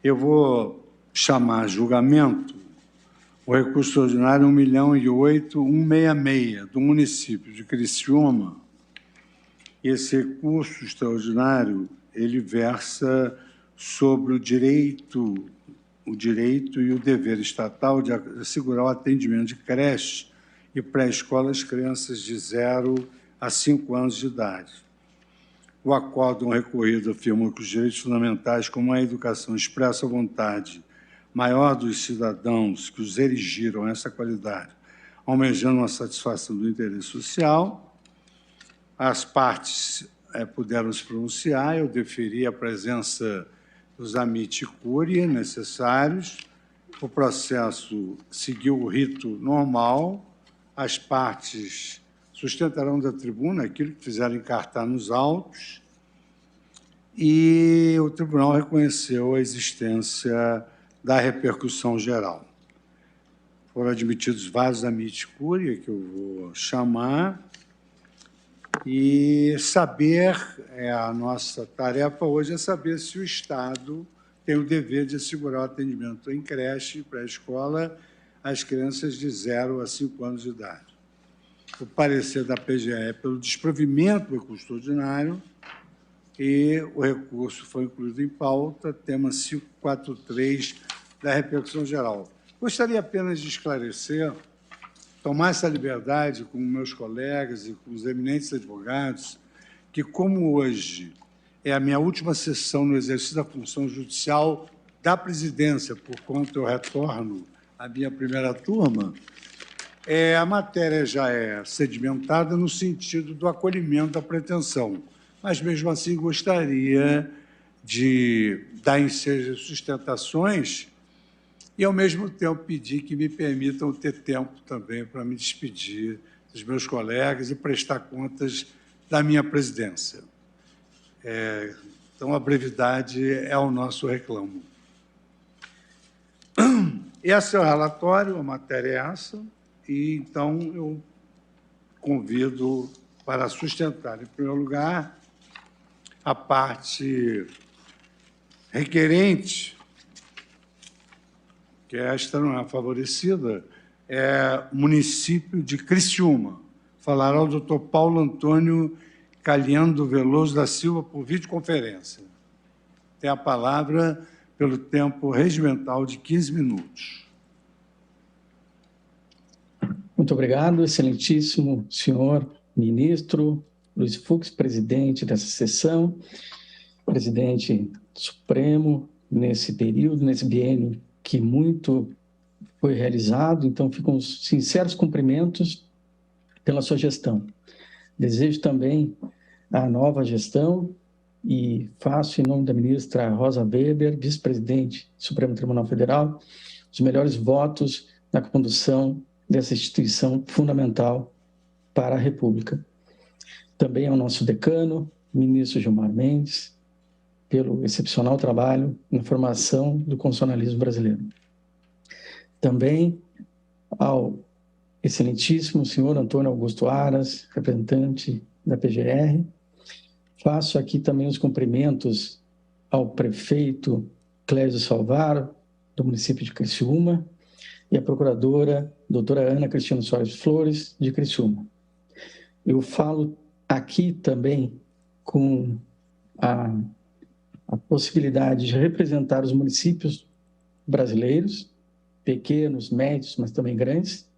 Eu vou chamar a julgamento o recurso extraordinário 1.008.166 do município de Criciúma. Esse recurso extraordinário, ele versa sobre o direito e o dever estatal de assegurar o atendimento de creche e pré-escola às crianças de 0 a 5 anos de idade. O acórdão recorrido afirma que os direitos fundamentais, como a educação, expressa a vontade maior dos cidadãos que os erigiram a essa qualidade, almejando a satisfação do interesse social. As partes puderam se pronunciar, eu deferi a presença dos amici curiae necessários, o processo seguiu o rito normal, as partes sustentarão da tribuna aquilo que fizeram encartar nos autos, e o tribunal reconheceu a existência da repercussão geral. Foram admitidos vários amici curiae, que eu vou chamar, e saber, a nossa tarefa hoje é saber se o Estado tem o dever de assegurar o atendimento em creche e pré-escola às crianças de 0 a 5 anos de idade. O parecer da PGE é pelo desprovimento do recurso ordinário e o recurso foi incluído em pauta, tema 543 da repercussão geral. Gostaria apenas de esclarecer, tomar essa liberdade com meus colegas e com os eminentes advogados, que, como hoje é a minha última sessão no exercício da função judicial da presidência, por conta eu retorno à minha primeira turma, a matéria já é sedimentada no sentido do acolhimento da pretensão, mas, mesmo assim, gostaria de dar ensejo às sustentações e, ao mesmo tempo, pedir que me permitam ter tempo também para me despedir dos meus colegas e prestar contas da minha presidência. Então, a brevidade é o nosso reclamo. Esse é o relatório, a matéria é essa, e, então, eu convido para sustentar, em primeiro lugar, a parte requerente, que esta não é favorecida, é o município de Criciúma. Falará o doutor Paulo Antônio Caliando Veloso da Silva por videoconferência. Tem a palavra pelo tempo regimental de 15 minutos. Muito obrigado, excelentíssimo senhor ministro Luiz Fux, presidente dessa sessão, presidente supremo nesse período, nesse biênio que muito foi realizado, então ficam os sinceros cumprimentos pela sua gestão. Desejo também a nova gestão e faço, em nome da ministra Rosa Weber, vice-presidente do Supremo Tribunal Federal, os melhores votos na condução dessa instituição fundamental para a República. Também ao nosso decano, ministro Gilmar Mendes, pelo excepcional trabalho na formação do constitucionalismo brasileiro. Também ao excelentíssimo senhor Antônio Augusto Aras, representante da PGR. Faço aqui também os cumprimentos ao prefeito Clésio Salvaro, do município de Criciúma, e à procuradora doutora Ana Cristina Soares Flores, de Criciúma. Eu falo aqui também com a possibilidade de representar os municípios brasileiros, pequenos, médios, mas também grandes,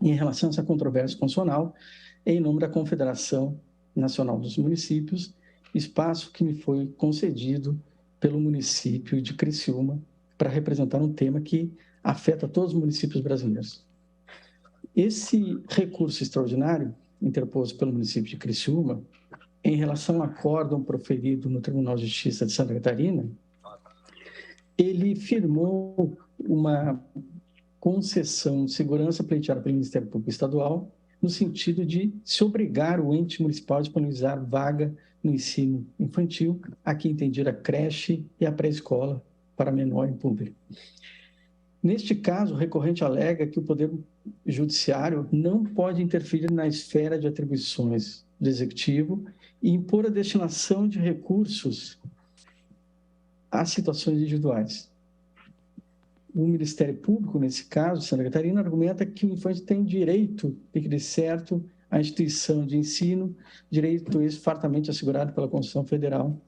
em relação a essa controvérsia constitucional, em nome da Confederação Nacional dos Municípios, espaço que me foi concedido pelo município de Criciúma para representar um tema que afeta todos os municípios brasileiros. Esse recurso extraordinário, interposto pelo município de Criciúma, em relação ao acórdão proferido no Tribunal de Justiça de Santa Catarina, ele firmou uma concessão de segurança pleiteada pelo Ministério Público Estadual, no sentido de se obrigar o ente municipal a disponibilizar vaga no ensino infantil, aqui entendida a creche e a pré-escola para menor em público. Neste caso, o recorrente alega que o Poder Judiciário não pode interferir na esfera de atribuições do Executivo e impor a destinação de recursos a situações individuais. o Ministério Público, nesse caso, Santa Catarina, argumenta que o infante tem direito, tem que dar certo, à instituição de ensino, direito esse fartamente assegurado pela Constituição Federal,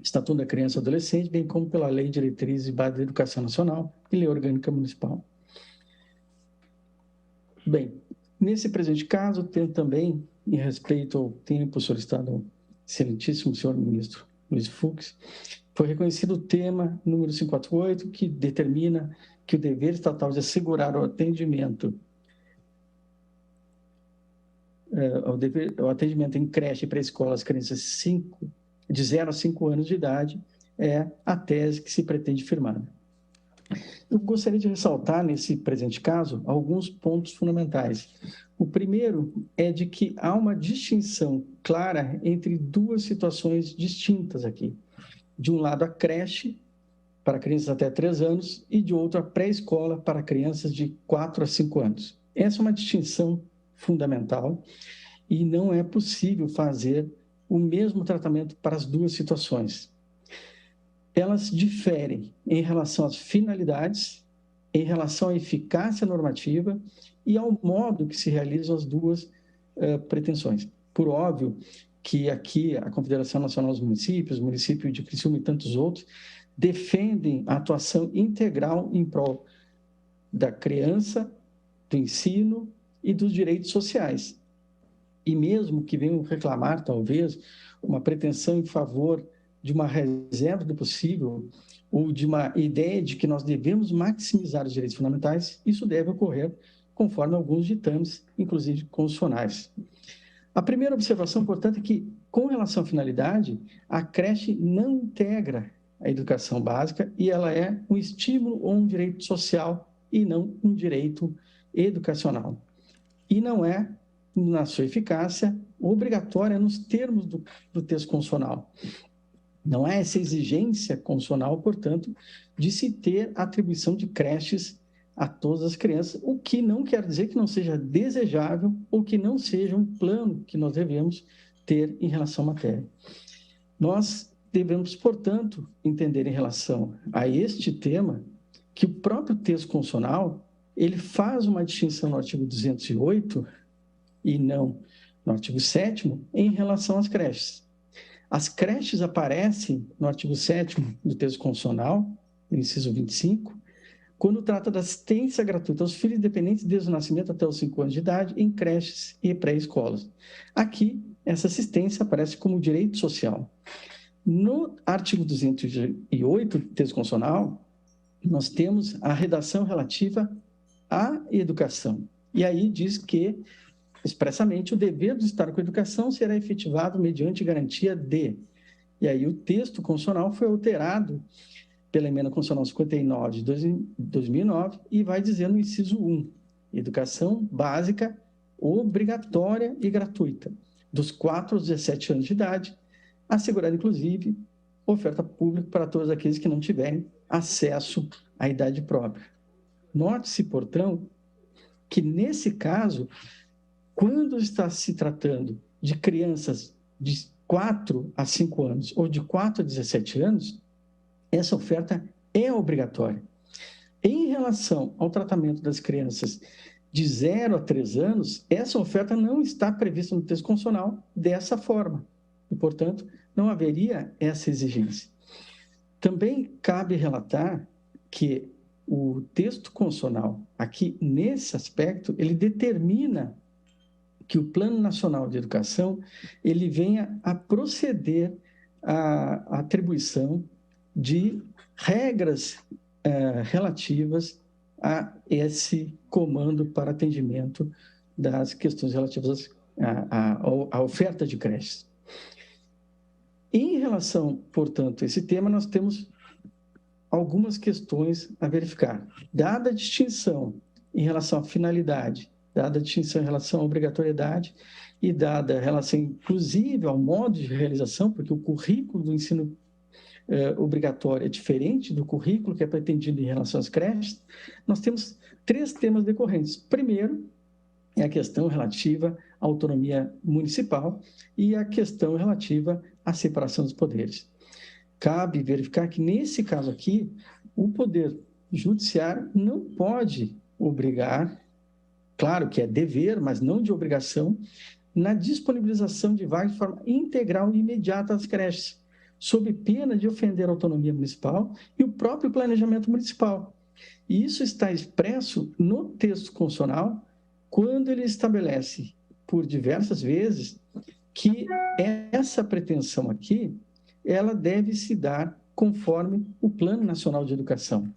Estatuto da Criança e Adolescente, bem como pela Lei de Diretrizes e Base da Educação Nacional e Lei Orgânica Municipal. Bem, nesse presente caso, tem também, em respeito ao tempo solicitado ao excelentíssimo senhor ministro Luiz Fux, foi reconhecido o tema número 548, que determina que o dever estatal de assegurar o atendimento o atendimento em creche e pré-escola às crianças de 0 a 5 anos de idade é a tese que se pretende firmar. Eu gostaria de ressaltar, nesse presente caso, alguns pontos fundamentais. O primeiro é de que há uma distinção clara entre duas situações distintas aqui. De um lado, a creche para crianças até 3 anos e de outro, a pré-escola para crianças de 4 a 5 anos. Essa é uma distinção fundamental e não é possível fazer o mesmo tratamento para as duas situações. Elas diferem em relação às finalidades, em relação à eficácia normativa e ao modo que se realizam as duas pretensões. Por óbvio que aqui a Confederação Nacional dos Municípios, o município de Criciúma e tantos outros, defendem a atuação integral em prol da criança, do ensino e dos direitos sociais. E mesmo que venham reclamar, talvez, uma pretensão em favor de uma reserva do possível ou de uma ideia de que nós devemos maximizar os direitos fundamentais, isso deve ocorrer conforme alguns ditames, inclusive constitucionais. A primeira observação, portanto, é que, com relação à finalidade, a creche não integra a educação básica e ela é um estímulo ou um direito social e não um direito educacional. E não é, na sua eficácia, obrigatória nos termos do texto constitucional. Não há essa exigência constitucional, portanto, de se ter atribuição de creches a todas as crianças, o que não quer dizer que não seja desejável ou que não seja um plano que nós devemos ter em relação à matéria. Nós devemos, portanto, entender em relação a este tema que o próprio texto constitucional ele faz uma distinção no artigo 208 e não no artigo 7º em relação às creches. As creches aparecem no artigo 7º do texto constitucional, no inciso 25, quando trata da assistência gratuita aos filhos dependentes desde o nascimento até os 5 anos de idade em creches e pré-escolas. Aqui, essa assistência aparece como direito social. No artigo 208 do texto constitucional, nós temos a redação relativa à educação. E aí diz que, expressamente, o dever do Estado com a educação será efetivado mediante garantia de... E aí o texto constitucional foi alterado pela Emenda Constitucional 59 de 2009 e vai dizer no inciso 1, educação básica obrigatória e gratuita, dos 4 aos 17 anos de idade, assegurada, inclusive, oferta pública para todos aqueles que não tiverem acesso à idade própria. Note-se, portanto, que nesse caso, quando está se tratando de crianças de 4 a 5 anos ou de 4 a 17 anos, essa oferta é obrigatória. Em relação ao tratamento das crianças de 0 a 3 anos, essa oferta não está prevista no texto constitucional dessa forma. E, portanto, não haveria essa exigência. Também cabe relatar que o texto constitucional, aqui nesse aspecto, ele determina que o Plano Nacional de Educação ele venha a proceder à atribuição de regras relativas a esse comando para atendimento das questões relativas à oferta de creches. Em relação, portanto, a esse tema, nós temos algumas questões a verificar. Dada a distinção em relação à finalidade, dada a distinção em relação à obrigatoriedade e dada a relação, inclusive, ao modo de realização, porque o currículo do ensino obrigatório é diferente do currículo que é pretendido em relação às creches, nós temos 3 temas decorrentes. Primeiro, é a questão relativa à autonomia municipal e a questão relativa à separação dos poderes. Cabe verificar que, nesse caso aqui, o poder Judiciário não pode obrigar, claro que é dever, mas não de obrigação, na disponibilização de vagas de forma integral e imediata às creches, sob pena de ofender a autonomia municipal e o próprio planejamento municipal. E isso está expresso no texto constitucional, quando ele estabelece, por diversas vezes, que essa pretensão aqui, ela deve se dar conforme o Plano Nacional de Educação.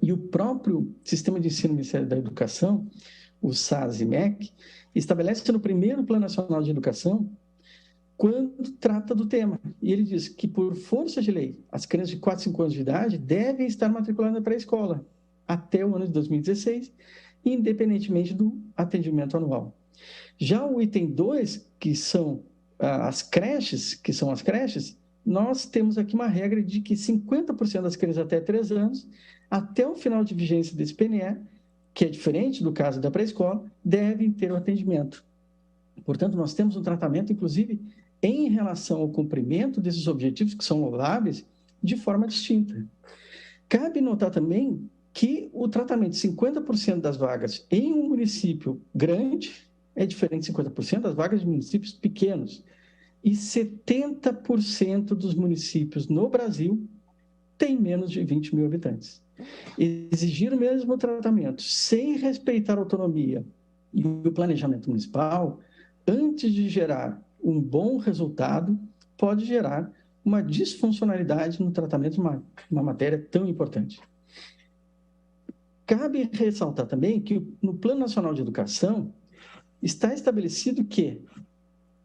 E o próprio Sistema de Ensino do Ministério da Educação, o SASE-MEC, estabelece no primeiro Plano Nacional de Educação, quando trata do tema. E ele diz que, por força de lei, as crianças de 4 a 5 anos de idade devem estar matriculadas na pré-escola até o ano de 2016, independentemente do atendimento anual. Já o item 2, que são as creches, nós temos aqui uma regra de que 50% das crianças até 3 anos, até o final de vigência desse PNE, que é diferente do caso da pré-escola, devem ter o atendimento. Portanto, nós temos um tratamento, inclusive, em relação ao cumprimento desses objetivos, que são louváveis, de forma distinta. Cabe notar também que o tratamento de 50% das vagas em um município grande é diferente de 50% das vagas de municípios pequenos. E 70% dos municípios no Brasil têm menos de 20 mil habitantes. Exigir o mesmo tratamento sem respeitar a autonomia e o planejamento municipal, antes de gerar um bom resultado, pode gerar uma disfuncionalidade no tratamento de uma matéria tão importante. Cabe ressaltar também que no Plano Nacional de Educação está estabelecido que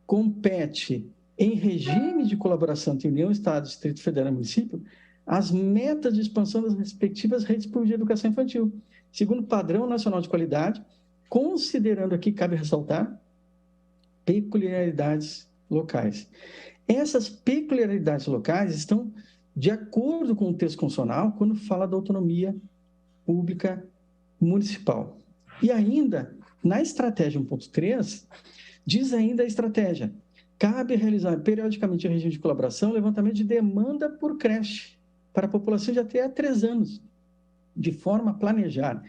compete em regime de colaboração entre União, Estado, Distrito Federal e Município as metas de expansão das respectivas redes públicas de educação infantil, segundo o padrão nacional de qualidade, considerando aqui, cabe ressaltar, peculiaridades locais. Essas peculiaridades locais estão de acordo com o texto constitucional quando fala da autonomia pública municipal. E ainda, na estratégia 1.3, diz ainda a estratégia: cabe realizar periodicamente em regime de colaboração levantamento de demanda por creche para a população de até 3 anos, de forma a planejar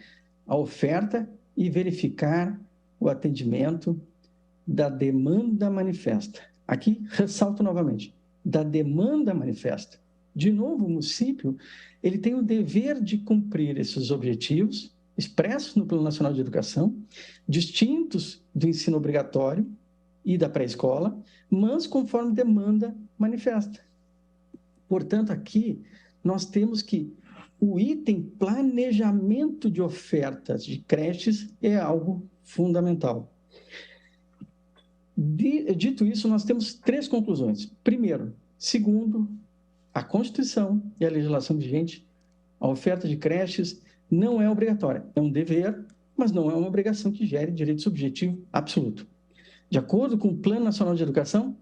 a oferta e verificar o atendimento da demanda manifesta. Aqui, ressalto novamente, da demanda manifesta. De novo, o município ele tem o dever de cumprir esses objetivos expressos no Plano Nacional de Educação, distintos do ensino obrigatório e da pré-escola, mas conforme demanda manifesta. Portanto, aqui nós temos que o item planejamento de ofertas de creches é algo fundamental. Dito isso, nós temos 3 conclusões. Primeiro, segundo a Constituição e a legislação vigente, a oferta de creches não é obrigatória, é um dever, mas não é uma obrigação que gere direito subjetivo absoluto. De acordo com o Plano Nacional de Educação,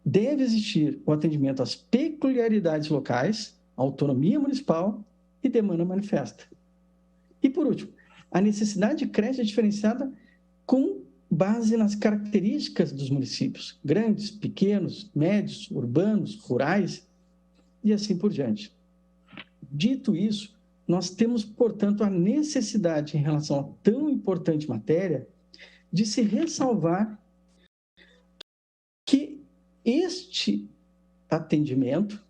deve existir o atendimento às peculiaridades locais, autonomia municipal e demanda manifesta. E, por último, a necessidade de creche é diferenciada com base nas características dos municípios, grandes, pequenos, médios, urbanos, rurais e assim por diante. Dito isso, nós temos, portanto, a necessidade, em relação a tão importante matéria, de se ressalvar que este atendimento,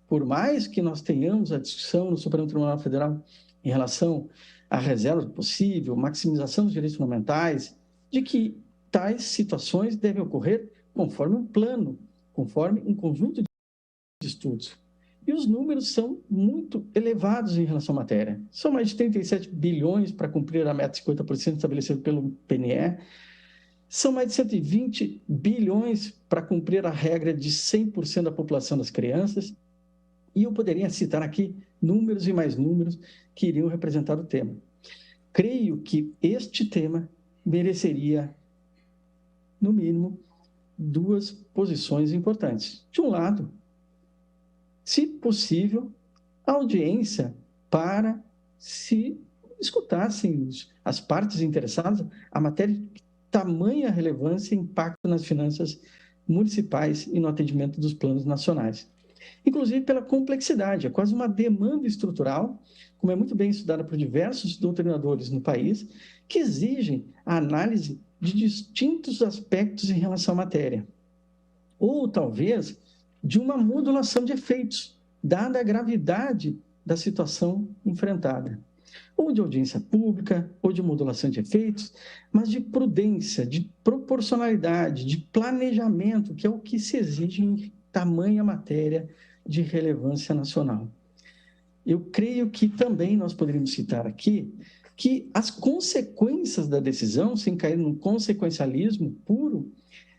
por mais que nós tenhamos a discussão no Supremo Tribunal Federal em relação à reserva do possível, maximização dos direitos fundamentais, de que tais situações devem ocorrer conforme um plano, conforme um conjunto de estudos. E os números são muito elevados em relação à matéria. São mais de 37 bilhões para cumprir a meta de 50% estabelecida pelo PNE. São mais de 120 bilhões para cumprir a regra de 100% da população das crianças. E eu poderia citar aqui números e mais números que iriam representar o tema. Creio que este tema mereceria, no mínimo, 2 posições importantes. De um lado, se possível, audiência para se escutassem as partes interessadas a matéria de tamanha relevância e impacto nas finanças municipais e no atendimento dos planos nacionais. Inclusive pela complexidade, é quase uma demanda estrutural como é muito bem estudada por diversos doutrinadores no país, que exigem a análise de distintos aspectos em relação à matéria. Ou, talvez, de uma modulação de efeitos, dada a gravidade da situação enfrentada. Ou de audiência pública, ou de modulação de efeitos, mas de prudência, de proporcionalidade, de planejamento, que é o que se exige em tamanha matéria de relevância nacional. Eu creio que também nós poderíamos citar aqui que as consequências da decisão, sem cair num consequencialismo puro,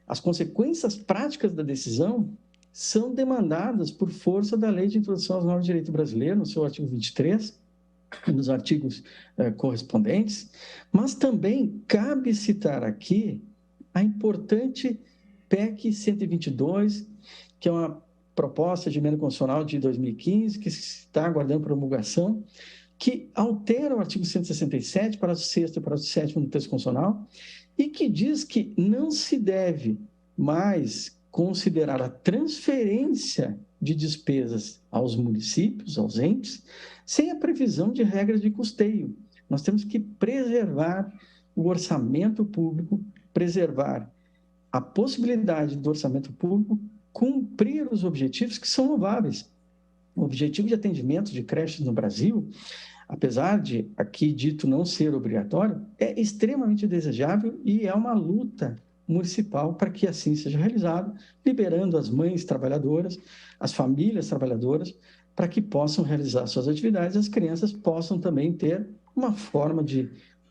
as consequências práticas da decisão são demandadas por força da Lei de Introdução às Normas de Direito Brasileiro, no seu artigo 23, e nos artigos correspondentes, mas também cabe citar aqui a importante PEC 122, que é uma proposta de emenda constitucional de 2015, que está aguardando promulgação, que altera o artigo 167, parágrafo 6º e parágrafo 7º do texto constitucional, e que diz que não se deve mais considerar a transferência de despesas aos municípios, aos entes, sem a previsão de regras de custeio. Nós temos que preservar o orçamento público, preservar a possibilidade do orçamento público cumprir os objetivos que são louváveis. O objetivo de atendimento de creches no Brasil, apesar de aqui dito não ser obrigatório, é extremamente desejável e é uma luta municipal para que assim seja realizado, liberando as mães trabalhadoras, as famílias trabalhadoras, para que possam realizar suas atividades e as crianças possam também ter uma forma de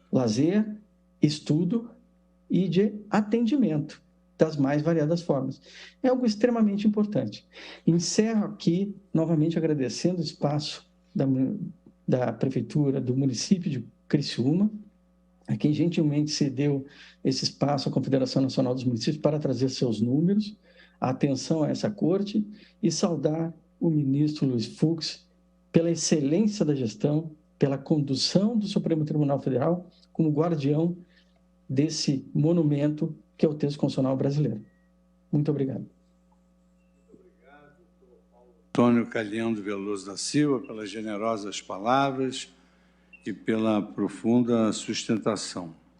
lazer, estudo e de atendimento das mais variadas formas. É algo extremamente importante. Encerro aqui, novamente agradecendo o espaço da Prefeitura, do município de Criciúma, a quem gentilmente cedeu esse espaço à Confederação Nacional dos Municípios para trazer seus números, a atenção a essa corte e saudar o ministro Luiz Fux pela excelência da gestão, pela condução do Supremo Tribunal Federal como guardião desse monumento que é o texto constitucional brasileiro. Muito obrigado. Muito obrigado, doutor Paulo Antônio Calhendo Veloso da Silva, pelas generosas palavras e pela profunda sustentação.